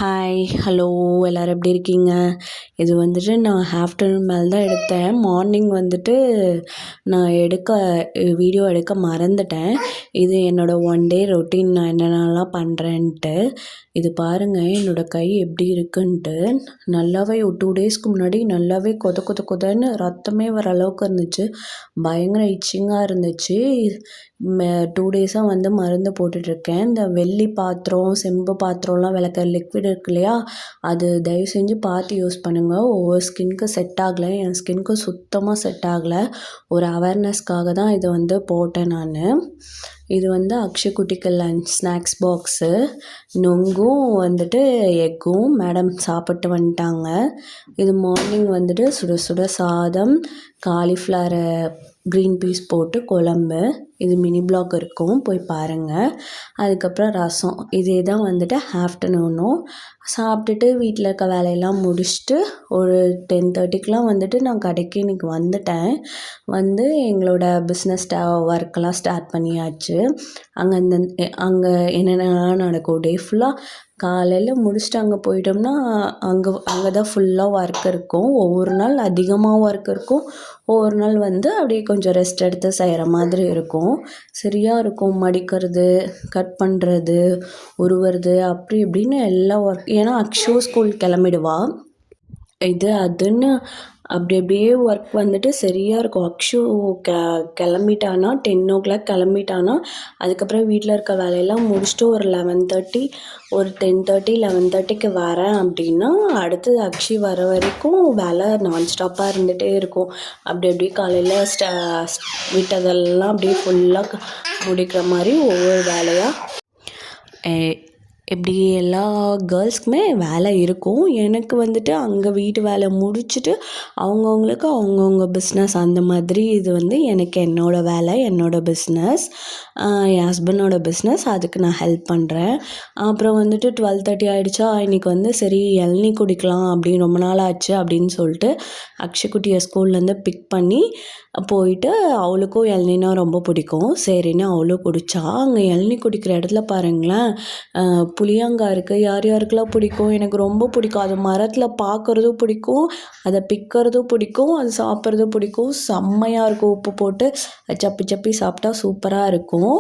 Hi hello எல்லோரும் எப்படி இருக்கீங்க? இது வந்துட்டு நான் ஆஃப்டர்நூன் மேலே தான் எடுத்தேன். மார்னிங் வந்துட்டு நான் வீடியோ எடுக்க மறந்துட்டேன். இது என்னோடய ஒன் டே ரொட்டீன், நான் என்னென்னலாம் பண்ணுறேன்ட்டு. இது பாருங்கள் என்னோடய கை எப்படி இருக்குன்ட்டு. நல்லாவே ஒரு 2 டேஸ்க்கு முன்னாடி நல்லாவே கொதன்னு ரத்தமே வர அளவுக்கு இருந்துச்சு. பயங்கர இச்சிங்காக இருந்துச்சு. 2 டேஸாக வந்து மருந்து போட்டுட்ருக்கேன். இந்த வெள்ளி பாத்திரம், செம்பு பாத்திரம்லாம் விளக்குற லிக்விட் இருக்கு இல்லையா, அது தயவு செஞ்சு பார்த்து யூஸ் பண்ணுங்கள். ஒவ்வொரு ஸ்கின்க்கு செட் ஆகலை. என் ஸ்கின்க்கு சுத்தமாக செட் ஆகலை. ஒரு அவேர்னஸ்க்காக தான் இதை வந்து போட்டேன் நான். இது வந்து அக்ஷய்குட்டிக்கு லன்ச் ஸ்நாக்ஸ் பாக்ஸு. நொங்கும் வந்துட்டு எக்கும் மேடம் சாப்பிட்டு வந்துட்டாங்க. இது மார்னிங் வந்துட்டு சுட சுட சாதம், காலிஃப்ளவரை க்ரீன் பீஸ் போட்டு குழம்பு. இது மினி ப்ளாக் இருக்கும், போய் பாருங்கள். அதுக்கப்புறம் ரசம். இதே தான் வந்துட்டு ஆஃப்டர்நூனும். சாப்பிட்டுட்டு வீட்டில் இருக்க வேலையெல்லாம் முடிச்சுட்டு ஒரு 10:30க்கெலாம் வந்துட்டு நான் கடைக்கு இன்றைக்கி வந்துட்டேன். வந்து எங்களோட பிஸ்னஸ் ஒர்க்கெல்லாம் ஸ்டார்ட் பண்ணியாச்சு. அங்கே என்னென்னலாம் நடக்கும் டே ஃபுல்லாக காலையில் முடிச்சுட்டு அங்கே போயிட்டோம்னா அங்கே தான் ஃபுல்லாக ஒர்க் இருக்கும். ஒவ்வொரு நாள் அதிகமாக ஒர்க் இருக்கும், ஒவ்வொரு நாள் வந்து அப்படியே கொஞ்சம் ரெஸ்ட் எடுத்து செய்கிற மாதிரி இருக்கும். சரியாக இருக்கும். மடிக்கிறது, கட் பண்ணுறது, உருவுறது, அப்படி இப்படின்னு எல்லா ஒர்க். ஏன்னா அக்ஷு ஸ்கூல் கிளம்பிடுவா. இது அதுன்னு அப்படி அப்படியே ஒர்க் வந்துட்டு சரியாக இருக்கும். அக்ஷு கிளம்பிட்டானா 10 o'clock கிளம்பிட்டானா, அதுக்கப்புறம் வீட்டில் இருக்க வேலையெல்லாம் முடிச்சுட்டு ஒரு 11:30 ஒரு 10:30 11:30க்கு வரேன் அப்படின்னா, அடுத்தது அக்ஷி வர வரைக்கும் வேலை நான்ஸ்டாப்பாக இருந்துகிட்டே இருக்கும். அப்படி அப்படியே காலையில் விட்டதெல்லாம் அப்படியே ஃபுல்லாக முடிக்கிற மாதிரி ஒவ்வொரு வேலையாக எப்படி எல்லா கேர்ள்ஸ்க்குமே வேலை இருக்கும். எனக்கு வந்துட்டு அங்கே வீட்டு வேலை முடிச்சுட்டு அவங்கவுங்க பிஸ்னஸ் அந்த மாதிரி. இது வந்து எனக்கு என்னோடய வேலை, என்னோடய பிஸ்னஸ், என் ஹஸ்பண்டோட பிஸ்னஸ். அதுக்கு நான் ஹெல்ப் பண்ணுறேன். அப்புறம் வந்துட்டு 12:30 ஆகிடுச்சா, இன்றைக்கி வந்து சரி இளநீ குடிக்கலாம் அப்படின்னு, ரொம்ப நாள் ஆச்சு அப்படின்னு சொல்லிட்டு அக்ஷய்குட்டியை ஸ்கூல்லேருந்து பிக் பண்ணி போயிட்டு, அவளுக்கும் இளநீனா ரொம்ப பிடிக்கும். சரின்னு அவளும் குடித்தா. அங்கே இளநீ குடிக்கிற இடத்துல பாருங்களேன், புளியங்காய் இருக்குது. யார் யாருக்கெல்லாம் பிடிக்கும்? எனக்கு ரொம்ப பிடிக்கும். அது மரத்தில் பார்க்குறதும் பிடிக்கும், அதை பிக்கிறதும் பிடிக்கும், அது சாப்பிட்றதும் பிடிக்கும். செம்மையாக இருக்கும். உப்பு போட்டு சப்பி சப்பி சாப்பிட்டா சூப்பராக இருக்கும்.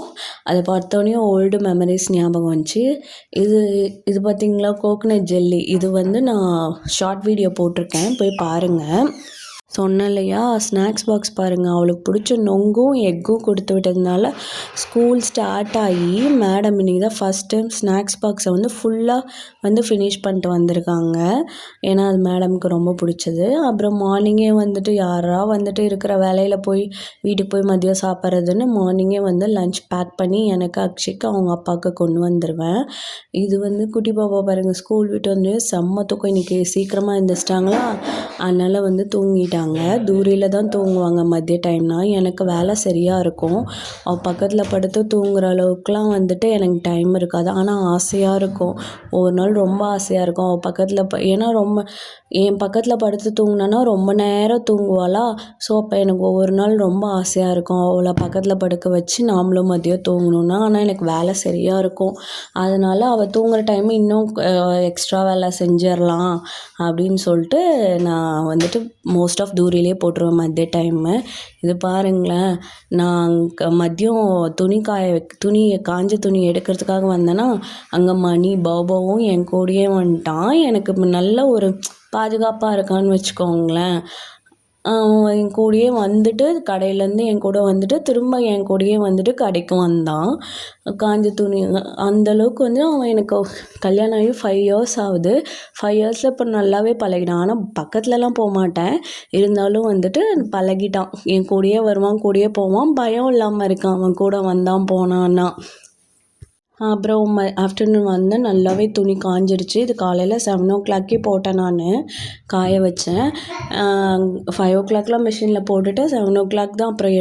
அதை பார்த்தோன்னே ஓல்டு மெமரிஸ் ஞாபகம் வந்துச்சு. இது பார்த்திங்களா, கோகனட் ஜெல்லி. இது வந்து நான் ஷார்ட் வீடியோ போட்டிருக்கேன், போய் பாருங்கள். சொன்னேன் இல்லையா, ஸ்நாக்ஸ் பாக்ஸ் பாருங்கள். அவளுக்கு பிடிச்ச நொங்கும் எக்கும் கொடுத்து விட்டதுனால ஸ்கூல் ஸ்டார்ட் ஆகி மேடம் இன்றைக்கி தான் ஃபஸ்ட் டைம் ஸ்நாக்ஸ் பாக்ஸை வந்து ஃபுல்லாக வந்து ஃபினிஷ் பண்ணிட்டு வந்திருக்காங்க. ஏன்னா அது மேடமுக்கு ரொம்ப பிடிச்சது. அப்புறம் மார்னிங்கே வந்துட்டு வந்துட்டு இருக்கிற வேலையில் வீட்டுக்கு போய் மதியம் சாப்பிட்றதுன்னு மார்னிங்கே வந்து லன்ச் பேக் பண்ணி எனக்கு அக்ஷய்க்கு அவங்க அப்பாவுக்கு கொண்டு வந்துடுவேன். இது வந்து குட்டி பாப்பா பாருங்கள், ஸ்கூல் விட்டு வந்து செம்ம தூக்கம். இன்றைக்கி சீக்கிரமாக எழுந்திரிச்சிட்டாங்களா, அதனால் வந்து தூங்கிட்டாங்க. தூரியில் தான் தூங்குவாங்க மதிய டைம்னா. எனக்கு வேலை சரியாக இருக்கும். அவள் பக்கத்தில் படுத்து தூங்குற அளவுக்குலாம் வந்துட்டு எனக்கு டைம் இருக்காது. ஆனால் ஆசையாக இருக்கும். ஒவ்வொரு நாள் ரொம்ப ஆசையாக இருக்கும் அவள் பக்கத்தில் ஏன்னா என் பக்கத்தில் படுத்து தூங்கினான்னா ரொம்ப நேரம் தூங்குவாளா. ஸோ அப்போ எனக்கு ஒவ்வொரு நாள் ரொம்ப ஆசையாக இருக்கும் அவளை பக்கத்தில் படுக்க வச்சு நாமளும் மதியம் தூங்கணுன்னா. ஆனால் எனக்கு வேலை சரியாக இருக்கும். அதனால் அவள் தூங்குகிற டைம் இன்னும் எக்ஸ்ட்ரா வேலை செஞ்சிடலாம் அப்படின்னு சொல்லிட்டு நான் வந்துட்டு மோஸ்ட் ஆஃப் தூரிலே போட்டுருவேன் மதிய டைமு. இது பாருங்களேன், நான் மதியம் காஞ்ச துணி எடுக்கிறதுக்காக வந்தேன்னா, அங்கே மணி பாபாவும் என் கூடயே வந்துட்டான். எனக்கு நல்ல ஒரு பாதுகாப்பாக இருக்கான்னு வச்சுக்கோங்களேன். என் கூடயே வந்துட்டு கடையிலேருந்து என் கூட வந்துட்டு திரும்ப என் கூடயே வந்துட்டு கடைக்கு வந்தான். காஞ்ச துணி அந்தளவுக்கு வந்து அவன் எனக்கு கல்யாணம் ஆகி 5 years ஆகுது. 5 yearsல இப்போ நல்லாவே பழகிட்டான். ஆனால் பக்கத்துலலாம் போக மாட்டேன், இருந்தாலும் வந்துட்டு பழகிட்டான். என் கூடயே வருவான், கூடயே போவான். பயம் இல்லாமல் இருக்கான் அவன் கூட வந்தான் போனான்னா. அப்புறம் ஆஃப்டர்நூன் வந்தேன், நல்லாவே துணி காஞ்சிடுச்சு. இது காலையில் 7 o'clock போட்டேன் நான், காய வச்சேன். 5 o'clockலாம் மிஷினில் போட்டுட்டு 7 o'clock தான் அப்புறம்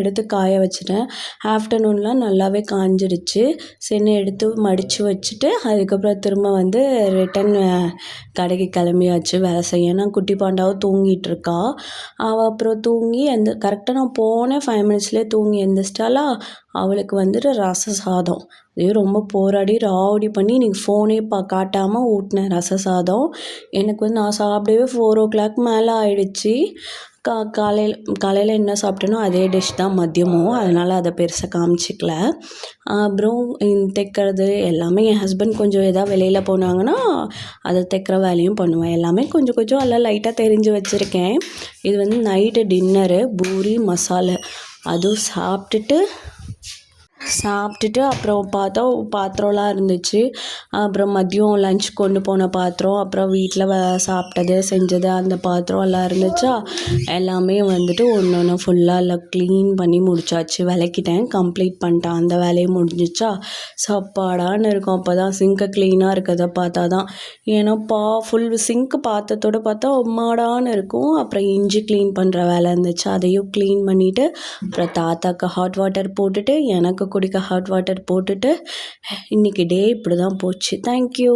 எடுத்து காய வச்சுட்டேன். ஆஃப்டர்நூன்லாம் நல்லாவே காஞ்சிடுச்சு. சரின்னு எடுத்து மடித்து வச்சுட்டு அதுக்கப்புறம் திரும்ப வந்து ரிட்டன் கடைக்கு கிளம்பியாச்சு வேலை செய்ய. நான் குட்டி பாண்டாவும் தூங்கிட்டு இருக்கா. அவள் அப்புறம் தூங்கி கரெக்டாக நான் போனேன் 5 minutesலேயே தூங்கி எழுந்திரிச்சிட்டாளா. அவளுக்கு வந்துட்டு ரச சாதம் அதையும் ரொம்ப போராடி ராவடி பண்ணி இன்றைக்கி ஃபோனே காட்டாமல் ஊட்டினேன் ரச சாதம். எனக்கு வந்து நான் சாப்பிடவே 4:00 மேலே ஆயிடுச்சு. காலையில் என்ன சாப்பிட்டேனோ அதே டிஷ் தான் மதியமும். அதனால் அதை பெருசாக காமிச்சிக்கல. அப்புறம் தைக்கிறது எல்லாமே என் ஹஸ்பண்ட் கொஞ்சம் எதாவது வெளியில் போனாங்கன்னா அதை தைக்கிற வேலையும் பண்ணுவேன். எல்லாமே கொஞ்சம் கொஞ்சம் எல்லாம் லைட்டாக தெரிஞ்சு வச்சுருக்கேன். இது வந்து நைட்டு டின்னரு பூரி மசாலா. அதுவும் சாப்பிட்டுட்டு அப்புறம் பார்த்தா பாத்திரம்லாம் இருந்துச்சு. அப்புறம் மதியம் லஞ்ச் கொண்டு போன பாத்திரம், அப்புறம் வீட்டில் சாப்பிட்டது செஞ்சது அந்த பாத்திரம் எல்லாம் இருந்துச்சா, எல்லாமே வந்துட்டு ஒன்று ஒன்று ஃபுல்லாக எல்லாம் க்ளீன் பண்ணி முடிச்சாச்சு. விளக்கிட்டேன், கம்ப்ளீட் பண்ணிட்டேன். அந்த வேலையும் முடிஞ்சிச்சா, சாப்பாடான்னு இருக்கும். அப்போ தான் சிங்க்கை க்ளீனாக இருக்கிறத பார்த்தா தான். ஏன்னா ஃபுல் சிங்க்கு பாத்திரத்தோடு பார்த்தா உம்மாடான்னு இருக்கும். அப்புறம் இஞ்சி க்ளீன் பண்ணுற வேலை இருந்துச்சு, அதையும் க்ளீன் பண்ணிவிட்டு அப்புறம் தாத்தாக்கு ஹாட் வாட்டர் போட்டுட்டு எனக்கு குடிக்க ஹாட் வாட்டர் போட்டுட்டு இன்றைக்கி டே இப்படி தான் போச்சு. தேங்க்யூ.